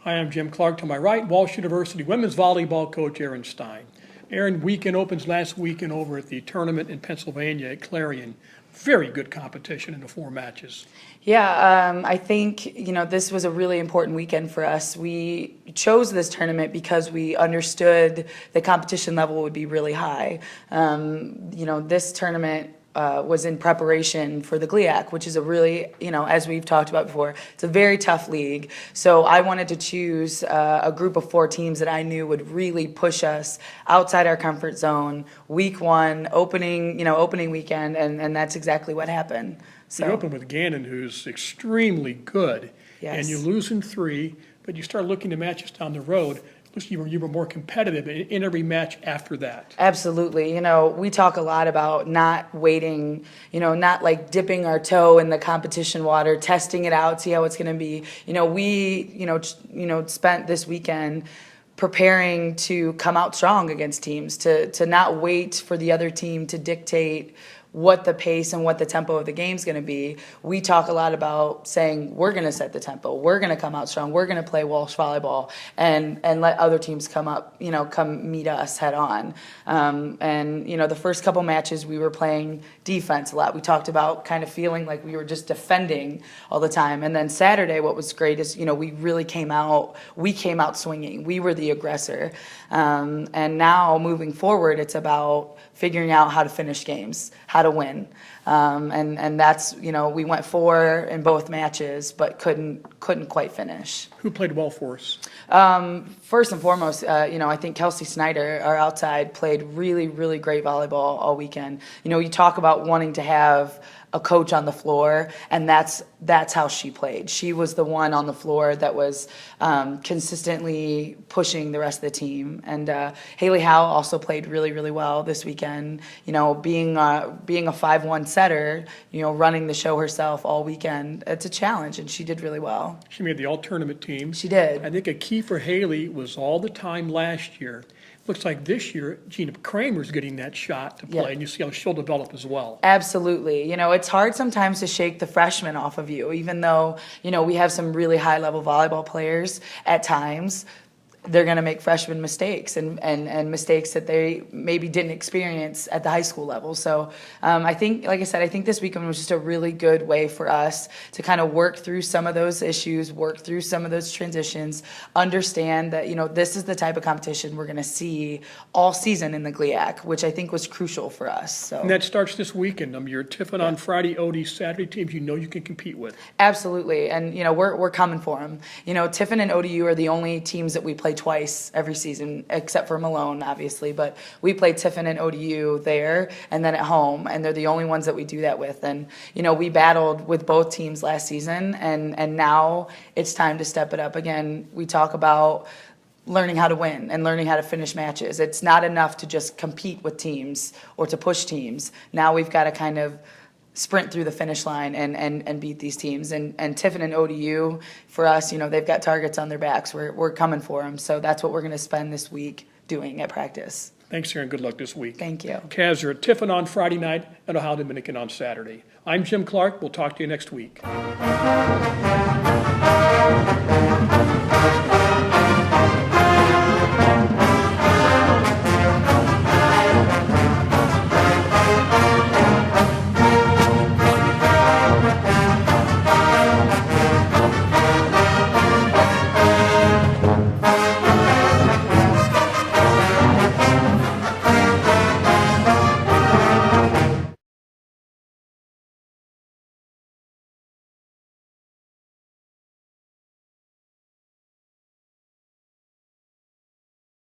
Hi, I'm Jim Clark. To my right, Walsh University women's volleyball coach Erin Stine. Erin, weekend opens last weekend over at the tournament in Pennsylvania at Clarion. Very good competition in the 4 matches. Yeah, I think, this was a really important weekend for us. We chose this tournament because we understood the competition level would be really high. This tournament was in preparation for the GLIAC, which is a really, as we've talked about before, it's a very tough league. So I wanted to choose a group of 4 teams that I knew would really push us outside our comfort zone. Week 1, opening weekend, and that's exactly what happened. So You open with Gannon, who's extremely good, Yes. and you lose in 3, but you start looking to matches down the road. You were more competitive in every match after that. Absolutely. We talk a lot about not waiting, not like dipping our toe in the competition water, testing it out, see how it's going to be. We spent this weekend preparing to come out strong against teams, to not wait for the other team to dictate what the pace and what the tempo of the game is going to be. We talk a lot about saying we're going to set the tempo, we're going to come out strong, we're going to play Walsh volleyball, and let other teams come up, come meet us head on. The first couple matches we were playing defense a lot. We talked about kind of feeling like we were just defending all the time. And then Saturday, what was great is we really came out swinging. We were the aggressor. And now moving forward, it's about figuring out how to finish games, how to win. And that's, we went 4 in both matches, but couldn't quite finish. Who played well for us? First and foremost, I think Kelsey Snyder, our outside, played really, really great volleyball all weekend. You talk about wanting to have a coach on the floor, and that's how she played. She was the one on the floor that was consistently pushing the rest of the team. And Haley Howe also played really, really well this weekend. Being a 5-1 setter, running the show herself all weekend, it's a challenge, and she did really well. She made the all-tournament team. She did. I think a key for Haley was all the time last year. Looks like this year, Gina Kramer's getting that shot to play, Yeah. and you see how she'll develop as well. Absolutely. It's hard sometimes to shake the freshmen off of you, even though, we have some really high-level volleyball players at times. They're going to make freshman mistakes and mistakes that they maybe didn't experience at the high school level. So I think, like I said, I think this weekend was just a really good way for us to kind of work through some of those issues, work through some of those transitions, understand that, this is the type of competition we're going to see all season in the GLIAC, which I think was crucial for us. So. And that starts this weekend. Your Tiffin on Friday, OD Saturday teams you can compete with. Absolutely. And, we're coming for them. Tiffin and ODU are the only teams that we play twice every season, except for Malone, obviously. But we play Tiffin and ODU there and then at home, and they're the only ones that we do that with. And, we battled with both teams last season, and now it's time to step it up again. We talk about learning how to win and learning how to finish matches. It's not enough to just compete with teams or to push teams. Now we've got to kind of sprint through the finish line and beat these teams. And Tiffin and ODU, for us, they've got targets on their backs. We're coming for them. So that's what we're going to spend this week doing at practice. Thanks, Erin. Good luck this week. Thank you. Cavs are at Tiffin on Friday night and Ohio Dominican on Saturday. I'm Jim Clark. We'll talk to you next week.